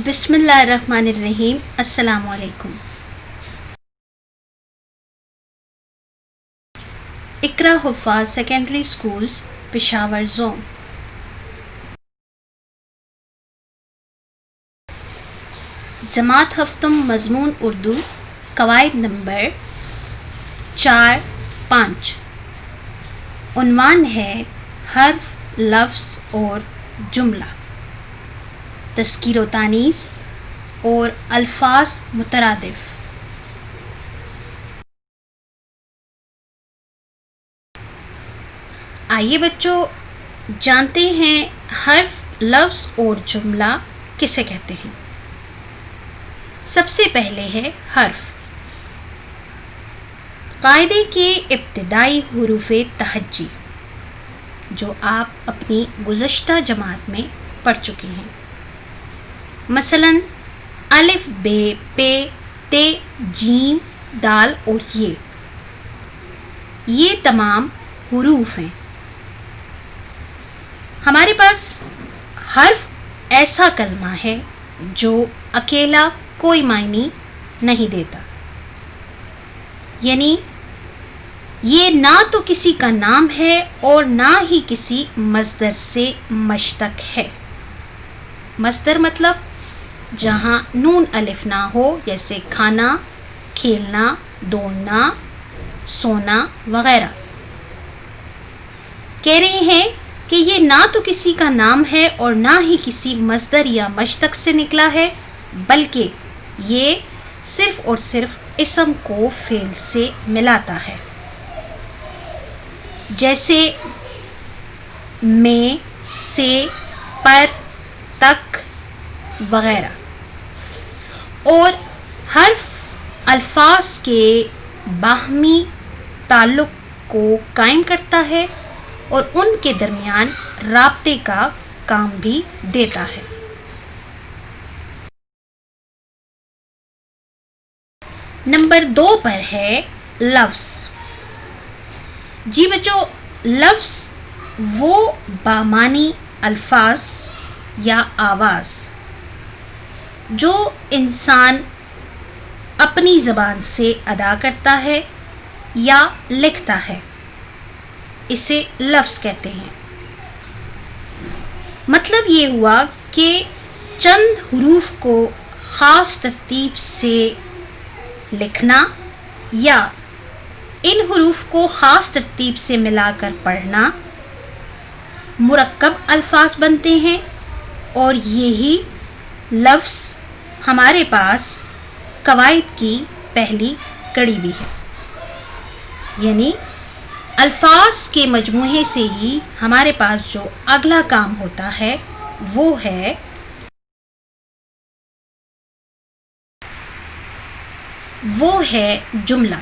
بسم اللہ الرحمن الرحیم. السلام علیکم. اقرا حفاظ سیکنڈری اسکولز پشاور زون. جماعت ہفتم مضمون اردو قواعد نمبر 4-5. عنوان ہے حرف، لفظ اور جملہ، تذکیر و تانیث اور الفاظ مترادف. آئیے بچوں جانتے ہیں حرف، لفظ اور جملہ کسے کہتے ہیں. سب سے پہلے ہے حرف. قاعدے کے ابتدائی حروف تہجی جو آپ اپنی گزشتہ جماعت میں پڑھ چکے ہیں، مثلا الف، ب، پ، ت، جیم، دال اور یہ تمام حروف ہیں. ہمارے پاس حرف ایسا کلمہ ہے جو اکیلا کوئی معنی نہیں دیتا، یعنی یہ نہ تو کسی کا نام ہے اور نہ ہی کسی مصدر سے مشتق ہے. مصدر مطلب جہاں نون الف نہ ہو، جیسے کھانا، کھیلنا، دوڑنا، سونا وغیرہ. کہہ رہے ہیں کہ یہ نہ تو کسی کا نام ہے اور نہ ہی کسی مصدر یا مشتق سے نکلا ہے، بلکہ یہ صرف اور صرف اسم کو فعل سے ملاتا ہے، جیسے میں، سے، پر، تک وغیرہ. اور حرف الفاظ کے باہمی تعلق کو قائم کرتا ہے اور ان کے درمیان رابطے کا کام بھی دیتا ہے. نمبر 2 پر ہے لفظ. جی بچوں، لفظ وہ بامانی الفاظ یا آواز جو انسان اپنی زبان سے ادا کرتا ہے یا لکھتا ہے، اسے لفظ کہتے ہیں. مطلب یہ ہوا کہ چند حروف کو خاص ترتیب سے لکھنا یا ان حروف کو خاص ترتیب سے ملا کر پڑھنا مرکب الفاظ بنتے ہیں، اور یہی لفظ ہمارے پاس قواعد کی پہلی کڑی بھی ہے. یعنی الفاظ کے مجموعے سے ہی ہمارے پاس جو اگلا کام ہوتا ہے وہ ہے جملہ.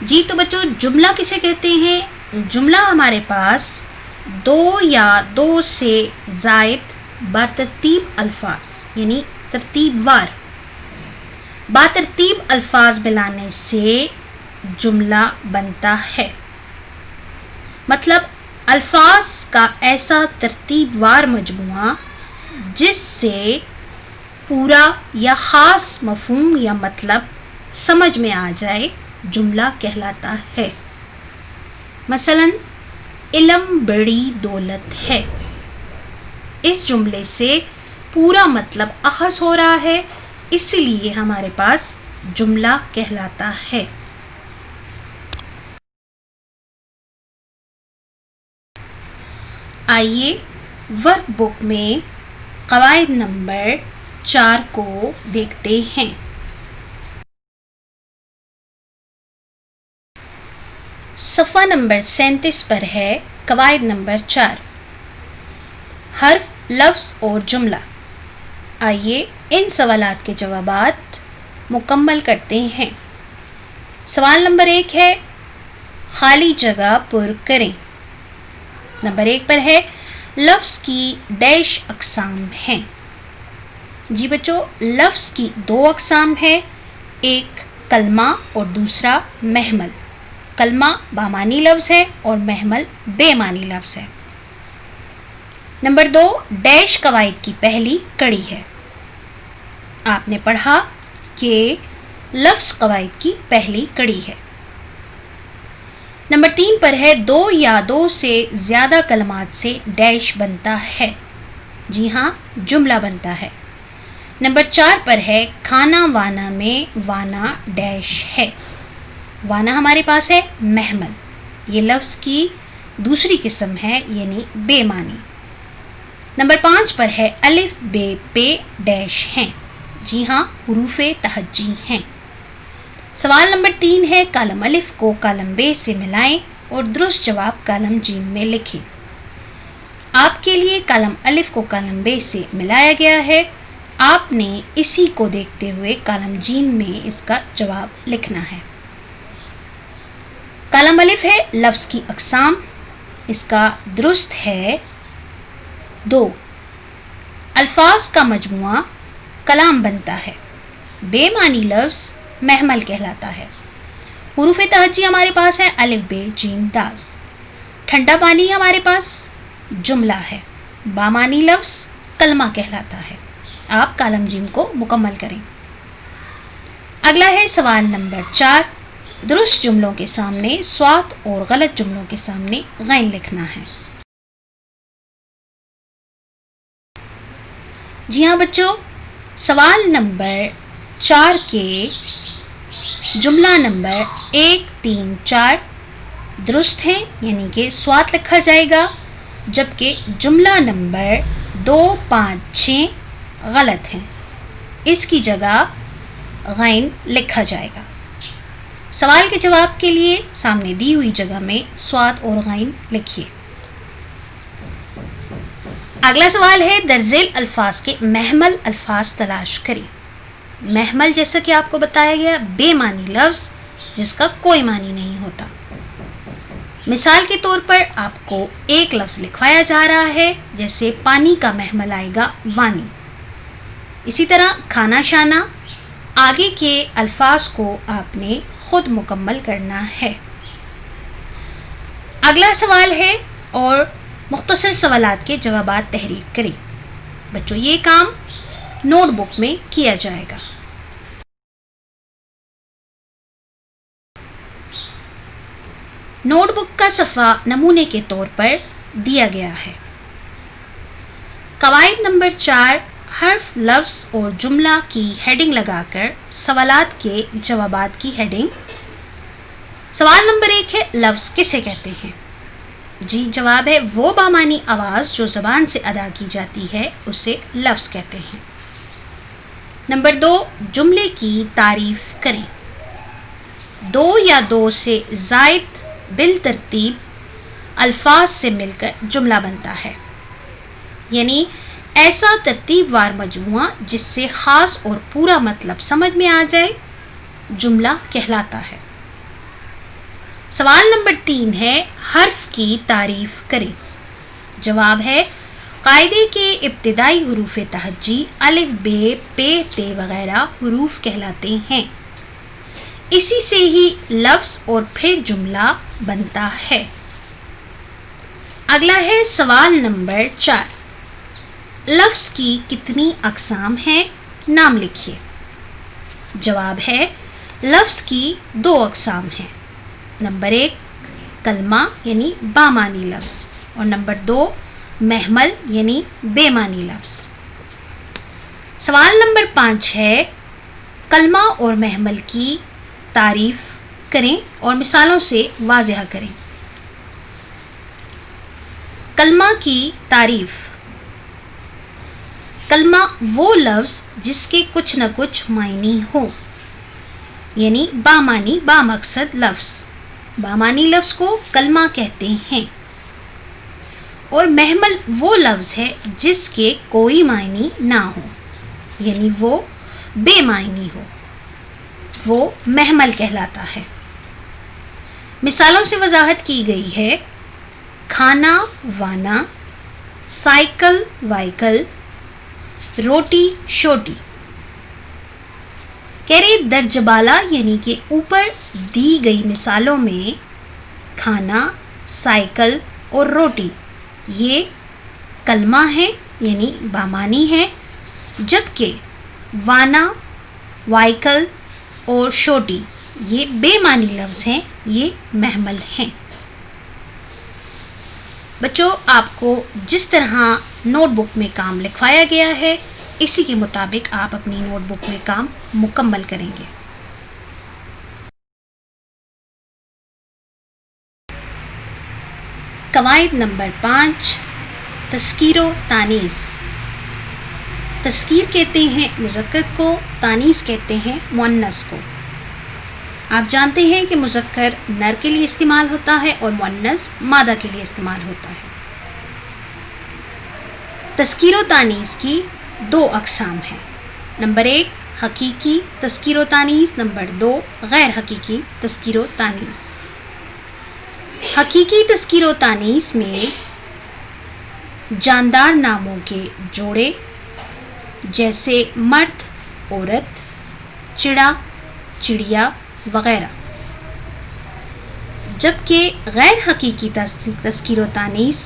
جی تو بچوں، جملہ کسے کہتے ہیں؟ جملہ ہمارے پاس 2 یا 2 سے زائد بترتیب الفاظ، یعنی ترتیب وار بترتیب الفاظ ملانے سے جملہ بنتا ہے. مطلب الفاظ کا ایسا ترتیب وار مجموعہ جس سے پورا یا خاص مفہوم یا مطلب سمجھ میں آ جائے، جملہ کہلاتا ہے. مثلا علم بڑی دولت ہے. اس جملے سے پورا مطلب اخذ ہو رہا ہے، اس لیے ہمارے پاس جملہ کہلاتا ہے. آئیے ورک بک میں قواعد نمبر 4 کو دیکھتے ہیں. صفحہ نمبر 37 پر ہے قواعد نمبر 4، حرف، لفظ اور جملہ. آئیے ان سوالات کے جوابات مکمل کرتے ہیں. سوال نمبر 1 ہے خالی جگہ پر کریں. نمبر 1 پر ہے لفظ کی ڈیش اقسام ہیں. جی بچوں، لفظ کی 2 اقسام ہیں، ایک کلمہ اور دوسرا محمل. کلمہ بامانی لفظ ہے اور محمل بے معنی لفظ ہے. نمبر 2 ڈیش قواعد کی پہلی کڑی ہے. آپ نے پڑھا کہ لفظ قواعد کی پہلی کڑی ہے. نمبر 3 پر ہے 2 یا 2 سے زیادہ کلمات سے ڈیش بنتا ہے. جی ہاں، جملہ بنتا ہے. نمبر 4 پر ہے کھانا وانا میں وانا ڈیش ہے. وانا ہمارے پاس ہے محمل، یہ لفظ کی دوسری قسم ہے یعنی بے معنی. نمبر 5 پر ہے الف بے پے ڈیش ہیں. جی ہاں، حروف تہجی ہیں. سوال نمبر 3 ہے کالم الف کو کالم بے سے ملائیں اور درست جواب کالم جیم میں لکھیں. آپ کے لیے کالم الف کو کالم بے سے ملایا گیا ہے. آپ نے اسی کو دیکھتے ہوئے کالم جیم میں اس کا جواب لکھنا ہے. کالم الف ہے لفظ کی اقسام. اس کا درست ہے 2. الفاظ کا مجموعہ کلام بنتا ہے. بے معنی لفظ محمل کہلاتا ہے. حروف تہجی ہمارے پاس ہے الف بے جیم دال. ٹھنڈا پانی ہمارے پاس جملہ ہے. بامانی لفظ کلمہ کہلاتا ہے. آپ کالم جیم کو مکمل کریں. اگلا ہے سوال نمبر 4. درست جملوں کے سامنے صاد اور غلط جملوں کے سامنے غین لکھنا ہے. جی ہاں بچوں، سوال نمبر 4 کے جملہ نمبر 1 3 4 درست ہیں یعنی کہ صاد لکھا جائے گا، جبکہ جملہ نمبر 2 5 6 غلط ہیں. اس کی جگہ غین لکھا جائے گا. سوال کے جواب کے لیے سامنے دی ہوئی جگہ میں صاد اور غین لکھیے. اگلا سوال ہے درذیل الفاظ کے محمل الفاظ تلاش کریں. محمل جیسا کہ آپ کو بتایا گیا بے معنی لفظ جس کا کوئی معنی نہیں ہوتا. مثال کے طور پر آپ کو ایک لفظ لکھوایا جا رہا ہے، جیسے پانی کا محمل آئے گا وانی. اسی طرح کھانا شانا. آگے کے الفاظ کو آپ نے خود مکمل کرنا ہے. اگلا سوال ہے اور مختصر سوالات کے جوابات تحریر کریں. بچوں یہ کام نوٹ بک میں کیا جائے گا. نوٹ بک کا صفحہ نمونے کے طور پر دیا گیا ہے. قواعد نمبر 4 حرف لفظ اور جملہ کی ہیڈنگ لگا کر سوالات کے جوابات کی ہیڈنگ. سوال نمبر 1 ہے لفظ کسے کہتے ہیں؟ جی جواب ہے وہ بامانی آواز جو زبان سے ادا کی جاتی ہے اسے لفظ کہتے ہیں. نمبر 2 جملے کی تعریف کریں. 2 یا 2 سے زائد بالترتیب الفاظ سے مل کر جملہ بنتا ہے، یعنی ایسا ترتیب وار مجموعہ جس سے خاص اور پورا مطلب سمجھ میں آ جائے جملہ کہلاتا ہے. سوال نمبر 3 ہے حرف کی تعریف کریں. جواب ہے قاعدے کے ابتدائی حروف تہجی الف بے پے تے وغیرہ حروف کہلاتے ہیں. اسی سے ہی لفظ اور پھر جملہ بنتا ہے. اگلا ہے سوال نمبر 4. لفظ کی کتنی اقسام ہیں؟ نام لکھیے. جواب ہے لفظ کی 2 اقسام ہیں. نمبر 1 کلمہ یعنی بامانی لفظ اور نمبر 2 محمل یعنی بے معنی لفظ. سوال نمبر 5 ہے کلمہ اور محمل کی تعریف کریں اور مثالوں سے واضح کریں. کلمہ کی تعریف. کلمہ وہ لفظ جس کے کچھ نہ کچھ معنی ہو، یعنی بامانی بامقصد لفظ. بامانی لفظ کو کلمہ کہتے ہیں. اور محمل وہ لفظ ہے جس کے کوئی معنی نہ ہو، یعنی وہ بے معنی ہو، وہ محمل کہلاتا ہے. مثالوں سے وضاحت کی گئی ہے. کھانا وانا، سائیکل وائیکل، روٹی شوٹی. کہہ رہے درج بالا یعنی کہ اوپر دی گئی مثالوں میں کھانا، سائیکل اور روٹی یہ کلمہ ہیں یعنی بامانی ہیں، جبکہ وانا، وائکل اور شوٹی یہ بے معنی لفظ ہیں، یہ محمل ہیں۔ بچوں، آپ کو جس طرح نوٹ بک میں کام لکھوایا گیا ہے اسی کے مطابق آپ اپنی نوٹ بک میں کام مکمل کریں گے۔ قواعد نمبر 5، تذکیر و تانیث۔ تذکیر کہتے ہیں مذکر کو، تانیث کہتے ہیں مؤنث کو۔ آپ جانتے ہیں کہ مذکر نر کے لیے استعمال ہوتا ہے اور مؤنث مادہ کے لیے استعمال ہوتا ہے۔ تذکیر و تانیث کی 2 اقسام ہیں۔ نمبر 1 حقیقی تذکیر و تانیث، نمبر 2 غیر حقیقی تذکیر و تانیث۔ حقیقی تذکیر و تانیث میں جاندار ناموں کے جوڑے جیسے مرد، عورت، چڑا، چڑیا وغیرہ، جبکہ غیر حقیقی تذکیر و تانیث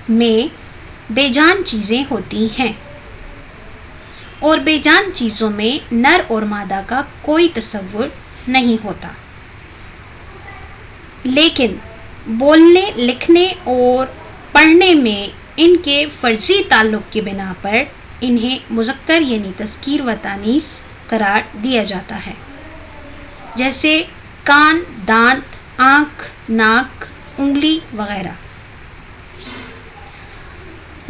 میں بے جان چیزیں ہوتی ہیں اور بے جان چیزوں میں نر اور مادہ کا کوئی تصور نہیں ہوتا، لیکن بولنے، لکھنے اور پڑھنے میں ان کے فرضی تعلق کی بنا پر انہیں مذکر یعنی تذکیر و تانیث قرار دیا جاتا ہے، جیسے کان، دانت، آنکھ، ناک، انگلی وغیرہ۔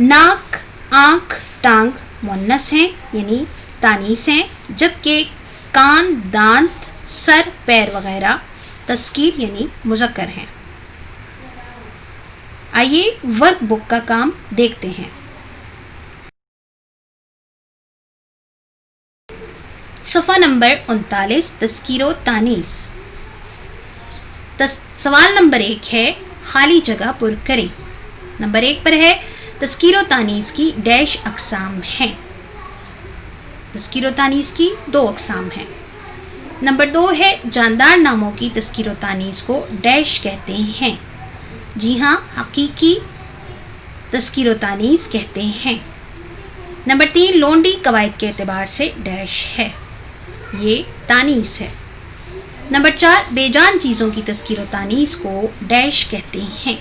ناک، آنکھ، ٹانگ مؤنث ہیں یعنی تانیث ہیں، جبکہ کان، دانت، سر، پیر وغیرہ تذکیر یعنی مذکر ہیں۔ آئیے ورک بک کا کام دیکھتے ہیں۔ صفحہ نمبر 39، تذکیر و تانیث۔ سوال نمبر 1 ہے خالی جگہ پر کریں۔ نمبر 1 پر ہے تذکیر و تانیث کی ڈیش اقسام ہیں۔ تذکیر و تانیث کی 2 اقسام ہیں۔ نمبر 2 ہے جاندار ناموں کی تذکیر و تانیث کو ڈیش کہتے ہیں۔ جی ہاں، حقیقی تذکیر و تانیث کہتے ہیں۔ نمبر 3 لونڈی قواعد کے اعتبار سے ڈیش ہے، یہ تانیث ہے۔ نمبر 4 بے جان چیزوں کی تذکیر و تانیث کو ڈیش کہتے ہیں،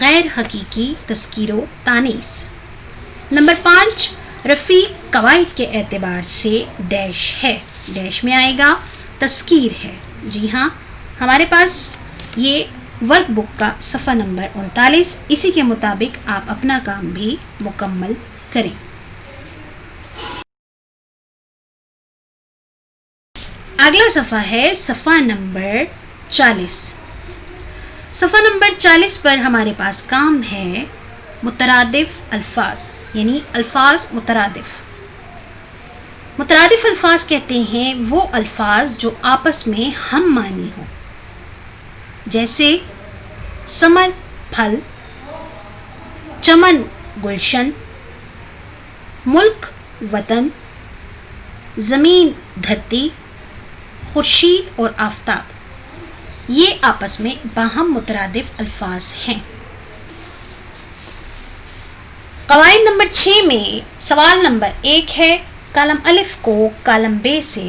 غیر حقیقی تذکیر و تانیث۔ نمبر 5 رفیق قواعد کے اعتبار سے ڈیش ہے، ڈیش میں آئے گا تذکیر ہے۔ جی ہاں، ہمارے پاس یہ ورک بک کا صفحہ نمبر 39، اسی کے مطابق آپ اپنا کام بھی مکمل کریں۔ اگلا صفحہ ہے صفحہ نمبر 40۔ صفحہ نمبر 40 پر ہمارے پاس کام ہے مترادف الفاظ یعنی الفاظ مترادف۔ مترادف الفاظ کہتے ہیں وہ الفاظ جو آپس میں ہم معنی ہوں، جیسے ثمر پھل، چمن گلشن، ملک وطن، زمین دھرتی، خورشید اور آفتاب، یہ آپس میں باہم مترادف الفاظ ہیں۔ قواعد نمبر 6 میں سوال نمبر 1 ہے کالم الف کو کالم ب سے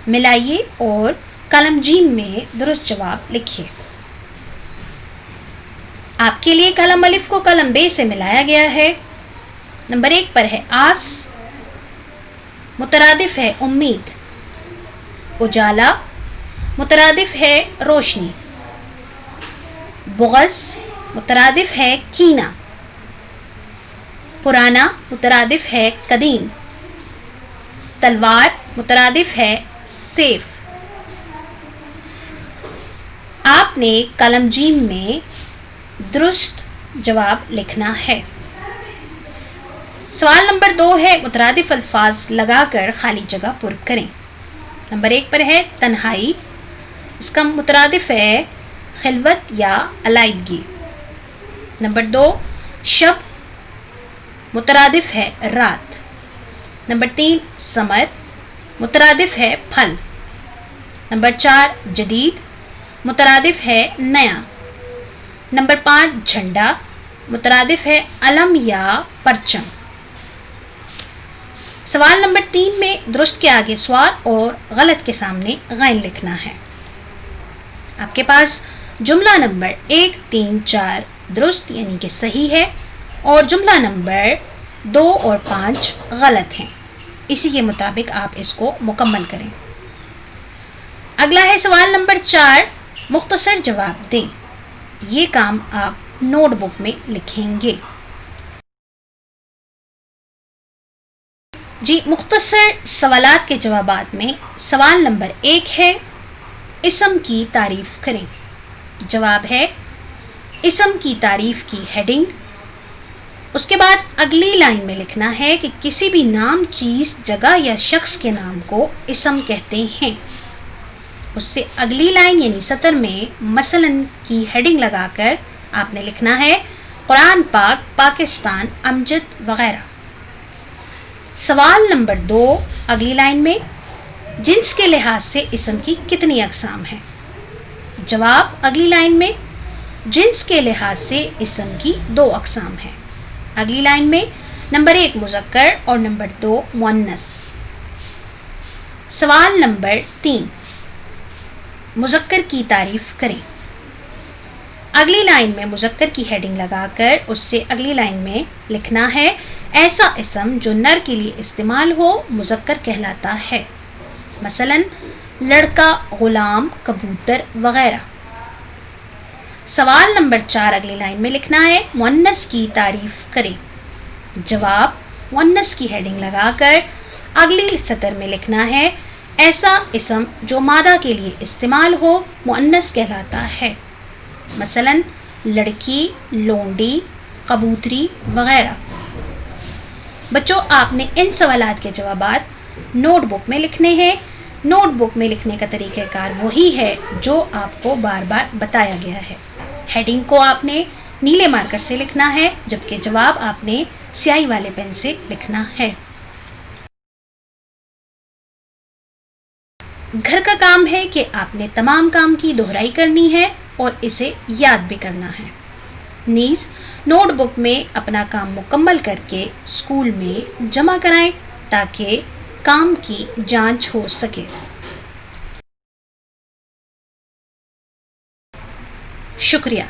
ملائیے اور کالم جیم میں درست جواب لکھیے۔ آپ کے لیے کالم الف کو کالم ب سے ملایا گیا ہے۔ نمبر 1 پر ہے آس، مترادف ہے امید، اجالا مترادف ہے روشنی، بغض مترادف ہے کینہ، پرانا مترادف ہے قدیم، تلوار مترادف ہے سیف۔ آپ نے کالم جیم میں درست جواب لکھنا ہے۔ سوال نمبر 2 ہے مترادف الفاظ لگا کر خالی جگہ پر کریں۔ نمبر 1 پر ہے تنہائی، اس کا مترادف ہے خلوت یا علیحدگی۔ نمبر 2 شب، مترادف ہے رات۔ نمبر 3 ثمر، مترادف ہے پھل۔ نمبر 4 جدید، مترادف ہے نیا۔ نمبر 5 جھنڈا، مترادف ہے علم یا پرچم۔ سوال نمبر 3 میں درست کے آگے سوال اور غلط کے سامنے غین لکھنا ہے۔ آپ کے پاس جملہ نمبر 1 3 4 درست یعنی کہ صحیح ہے، اور جملہ نمبر 2 اور 5 غلط ہیں۔ اسی کے مطابق آپ اس کو مکمل کریں۔ اگلا ہے سوال نمبر 4، مختصر جواب دیں۔ یہ کام آپ نوٹ بک میں لکھیں گے۔ جی، مختصر سوالات کے جوابات میں سوال نمبر 1 ہے، اسم کی تعریف کریں۔ جواب ہے اسم کی تعریف کی ہیڈنگ۔ اس کے بعد اگلی لائن میں لکھنا ہے کہ کسی بھی نام، چیز، جگہ یا شخص کے نام کو اسم کہتے ہیں۔ اس سے اگلی لائن یعنی سطر میں مثلاً کی ہیڈنگ لگا کر آپ نے لکھنا ہے قرآن پاک، پاکستان، امجد وغیرہ۔ سوال نمبر 2 اگلی لائن میں جنس کے لحاظ سے اسم کی کتنی اقسام ہیں؟ جواب اگلی لائن میں جنس کے لحاظ سے اسم کی 2 اقسام ہیں۔ اگلی لائن میں نمبر 1 مذکر اور نمبر 2 مؤنث۔ سوال نمبر 3 مذکر کی تعریف کریں۔ اگلی لائن میں مذکر کی ہیڈنگ لگا کر اس سے اگلی لائن میں لکھنا ہے ایسا اسم جو نر کے لیے استعمال ہو مذکر کہلاتا ہے، مثلاً لڑکا، غلام، کبوتر وغیرہ۔ سوال نمبر 4 اگلی لائن میں لکھنا ہے مؤنث کی تعریف کریں۔ جواب مؤنث کی ہیڈنگ لگا کر اگلی سطر میں لکھنا ہے ایسا اسم جو مادہ کے لیے استعمال ہو مؤنث کہلاتا ہے، مثلاً لڑکی، لونڈی، کبوتری وغیرہ۔ بچوں، آپ نے ان سوالات کے جوابات نوٹ بک میں لکھنے ہیں۔ نوٹ بک میں لکھنے کا طریقہ کار وہی ہے جو آپ کو بار بار بتایا گیا ہے۔ ہیڈنگ کو آپ نے نیلے مارکر سے لکھنا ہے، جبکہ جواب آپ نے سیاہی والے پین سے لکھنا ہے۔ گھر کا کام ہے کہ آپ نے تمام کام کی دہرائی کرنی ہے اور اسے یاد بھی کرنا ہے۔ نیز نوٹ بک میں اپنا کام مکمل کر کے اسکول میں جمع کرائیں تاکہ کام کی جانچ ہو سکے۔ شکریہ۔